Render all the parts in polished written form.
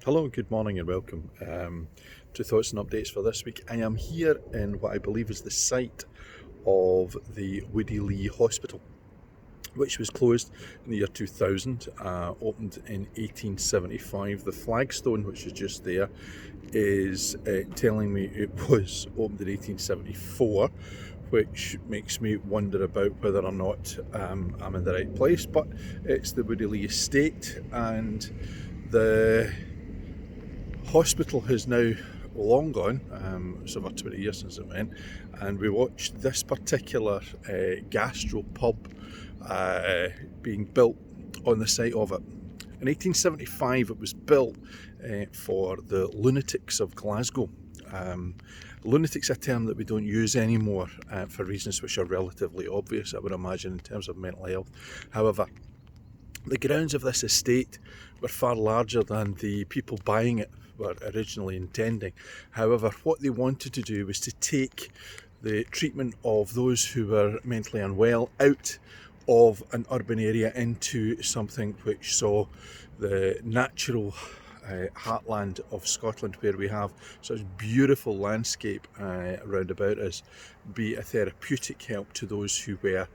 Hello, good morning, and welcome to Thoughts and Updates for this week. I am here in what I believe is the site of the Woodilee Hospital, which was closed in the year 2000, opened in 1875. The flagstone, which is just there, is telling me it was opened in 1874, which makes me wonder about whether or not I'm in the right place. But it's the Woodilee estate, and the hospital has now long gone. It's over 20 years since it went, and we watched this particular gastro pub being built on the site of it. In 1875, it was built for the lunatics of Glasgow. Lunatic's a term that we don't use anymore for reasons which are relatively obvious, I would imagine, in terms of mental health. However, the grounds of this estate were far larger than the people buying it were originally intending. However, what they wanted to do was to take the treatment of those who were mentally unwell out of an urban area into something which saw the natural heartland of Scotland, where we have such beautiful landscape around about us, be a therapeutic help to those who were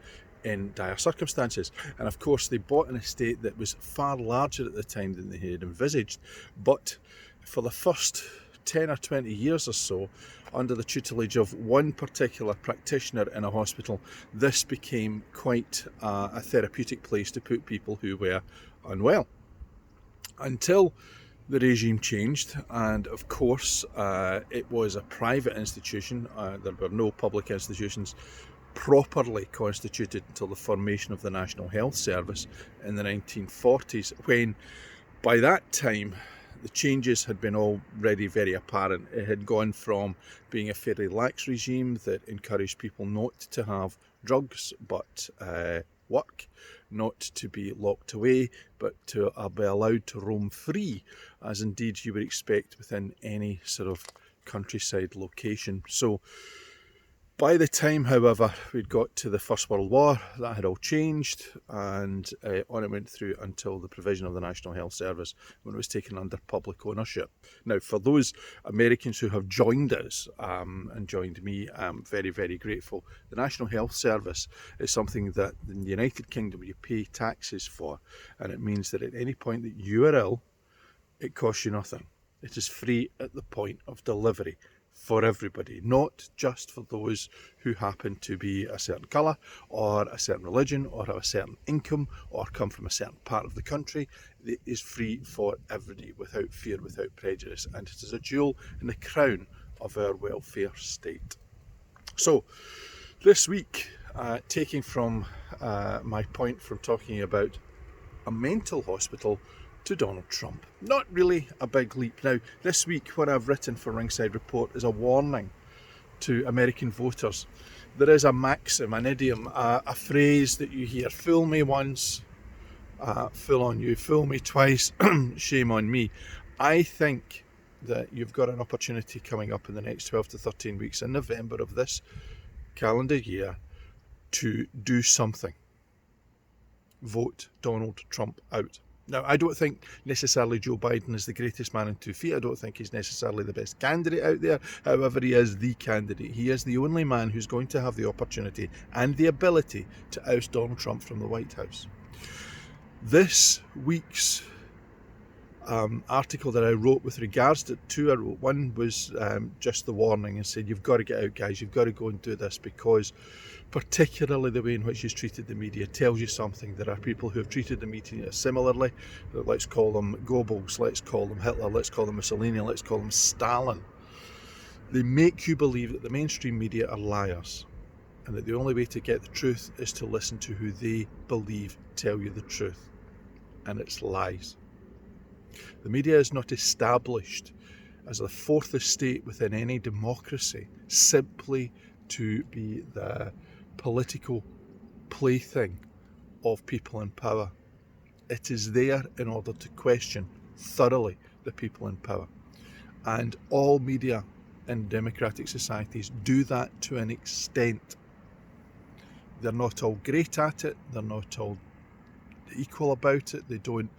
in dire circumstances. And of course, they bought an estate that was far larger at the time than they had envisaged, but for the first 10 or 20 years or so, under the tutelage of one particular practitioner in a hospital, this became quite a therapeutic place to put people who were unwell. Until the regime changed, and of course it was a private institution. There were no public institutions properly constituted until the formation of the National Health Service in the 1940s, when by that time the changes had been already very apparent. It had gone from being a fairly lax regime that encouraged people not to have drugs but work, not to be locked away, but to be allowed to roam free, as indeed you would expect within any sort of countryside location. So by the time, however, we'd got to the First World War, that had all changed, and on it went through until the provision of the National Health Service, when it was taken under public ownership. Now, for those Americans who have joined us and joined me, I'm very, very grateful. The National Health Service is something that in the United Kingdom you pay taxes for, and it means that at any point that you are ill, it costs you nothing. It is free at the point of delivery, for everybody, not just for those who happen to be a certain colour or a certain religion or have a certain income or come from a certain part of the country. It is free for everybody, without fear, without prejudice, and it is a jewel in the crown of our welfare state. So this week, taking from my point from talking about a mental hospital to Donald Trump. Not really a big leap. Now, this week, what I've written for Ringside Report is a warning to American voters. There is a maxim, an idiom, a phrase that you hear: fool me once, fool on you; fool me twice, shame on me. I think that you've got an opportunity coming up in the next 12 to 13 weeks in November of this calendar year to do something. Vote Donald Trump out. Now, I don't think necessarily Joe Biden is the greatest man in 2 feet. I don't think he's necessarily the best candidate out there. However, he is the candidate. He is the only man who's going to have the opportunity and the ability to oust Donald Trump from the White House. This week's article that I wrote with regards to two, I wrote one was just the warning and said, you've got to get out, guys, you've got to go and do this, because particularly the way in which he's treated the media tells you something. There are people who have treated the media similarly. Let's call them Goebbels, let's call them Hitler, let's call them Mussolini, let's call them Stalin. They make you believe that the mainstream media are liars, and that the only way to get the truth is to listen to who they believe tell you the truth. And it's lies. The media is not established as the fourth estate within any democracy simply to be the political plaything of people in power. It is there in order to question thoroughly the people in power. And all media in democratic societies do that to an extent. They're not all great at it, they're not all equal about it, they don't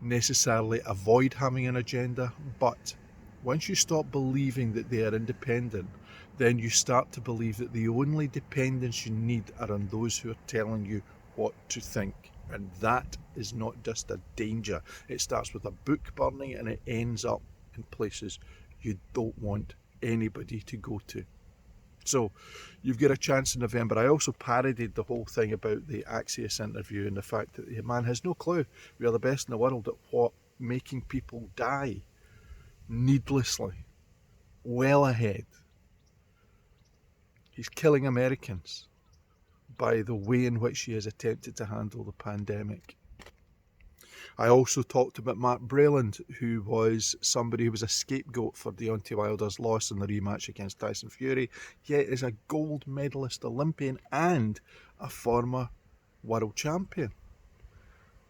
necessarily avoid having an agenda, but once you stop believing that they are independent, then you start to believe that the only dependence you need are on those who are telling you what to think. And that is not just a danger. It starts with a book burning and it ends up in places you don't want anybody to go to. So you've got a chance in November. I also parodied the whole thing about the Axios interview and the fact that the man has no clue. We are the best in the world at what? Making people die needlessly, well ahead. He's killing Americans by the way in which he has attempted to handle the pandemic. I also talked about Matt Breland, who was somebody who was a scapegoat for Deontay Wilder's loss in the rematch against Tyson Fury, yet is a gold medalist Olympian and a former world champion.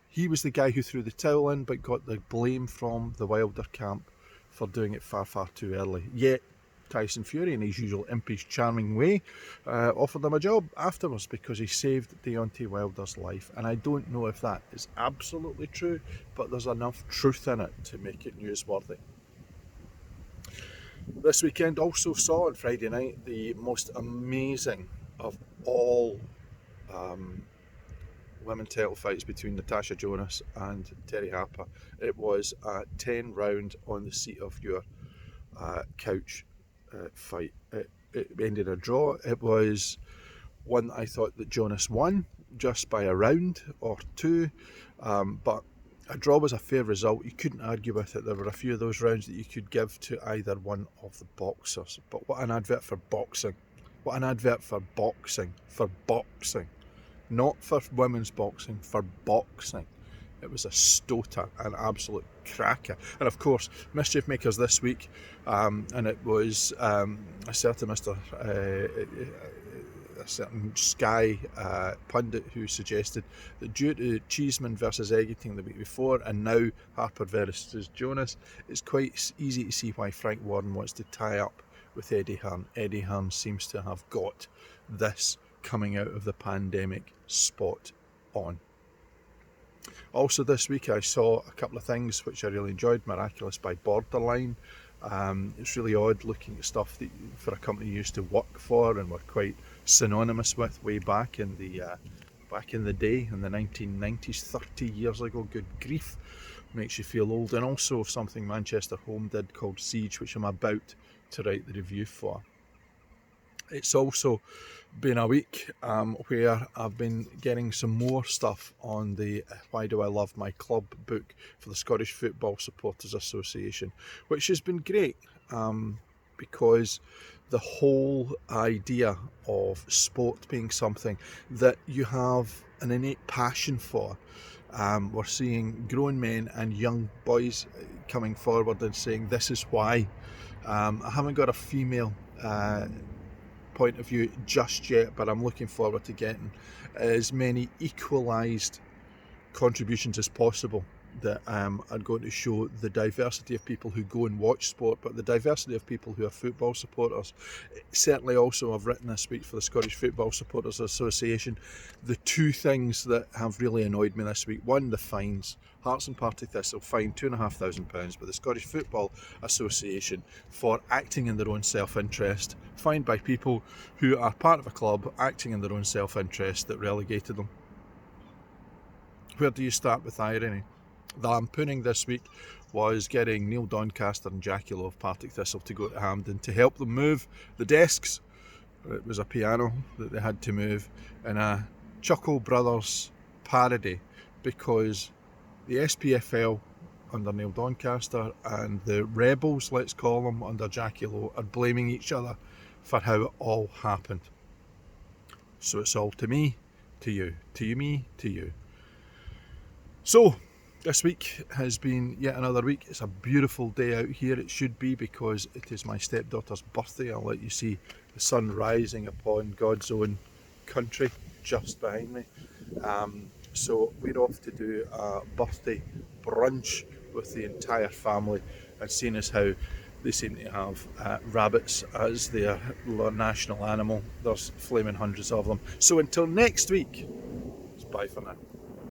He was the guy who threw the towel in but got the blame from the Wilder camp for doing it far, far too early. Yet Tyson Fury, in his usual impish, charming way, offered him a job afterwards because he saved Deontay Wilder's life. And I don't know if that is absolutely true, but there's enough truth in it to make it newsworthy. This weekend also saw on Friday night the most amazing of all women title fights between Natasha Jonas and Terry Harper. It was a 10-round on the seat of your couch fight. It ended a draw. It was one that I thought that Jonas won just by a round or two, but a draw was a fair result. You couldn't argue with it. There were a few of those rounds that you could give to either one of the boxers. But what an advert for boxing. What an advert for boxing. For boxing. Not for women's boxing, for boxing. It was a stoter, an absolute cracker. And of course, mischief makers this week, and it was a certain a certain Sky pundit who suggested that due to Cheeseman versus Eggington the week before, and now Harper versus Jonas, it's quite easy to see why Frank Warren wants to tie up with Eddie Hearn. Eddie Hearn seems to have got this coming out of the pandemic spot on. Also this week I saw a couple of things which I really enjoyed. Miraculous by Borderline. It's really odd looking at stuff that for a company you used to work for and were quite synonymous with way back in the day, in the 1990s, 30 years ago. Good grief, makes you feel old. And also something Manchester Home did called Siege, which I'm about to write the review for. It's also been a week where I've been getting some more stuff on the Why Do I Love My Club book for the Scottish Football Supporters Association, which has been great because the whole idea of sport being something that you have an innate passion for. We're seeing grown men and young boys coming forward and saying this is why. I haven't got a female point of view just yet, but I'm looking forward to getting as many equalised contributions as possible that are going to show the diversity of people who go and watch sport, but the diversity of people who are football supporters. Certainly also I've written this week for the Scottish Football Supporters Association the two things that have really annoyed me this week. One, the fines. Hearts and Thistle fined £2,500 by the Scottish Football Association for acting in their own self-interest, fined by people who are part of a club acting in their own self-interest that relegated them. Where do you start with irony? The lampooning this week was getting Neil Doncaster and Jackie Lowe of Partick Thistle to go to Hampden to help them move the desks. It was a piano that they had to move in a Chuckle Brothers parody, because the SPFL under Neil Doncaster and the rebels, let's call them, under Jackie Lowe are blaming each other for how it all happened. So it's all to me, to you, to me, to you. So this week has been yet another week. It's a beautiful day out here. It should be, because it is my stepdaughter's birthday. I'll let you see the sun rising upon God's own country just behind me. So we're off to do a birthday brunch with the entire family, and seeing as how they seem to have rabbits as their national animal, there's flaming hundreds of them. So until next week, it's bye for now.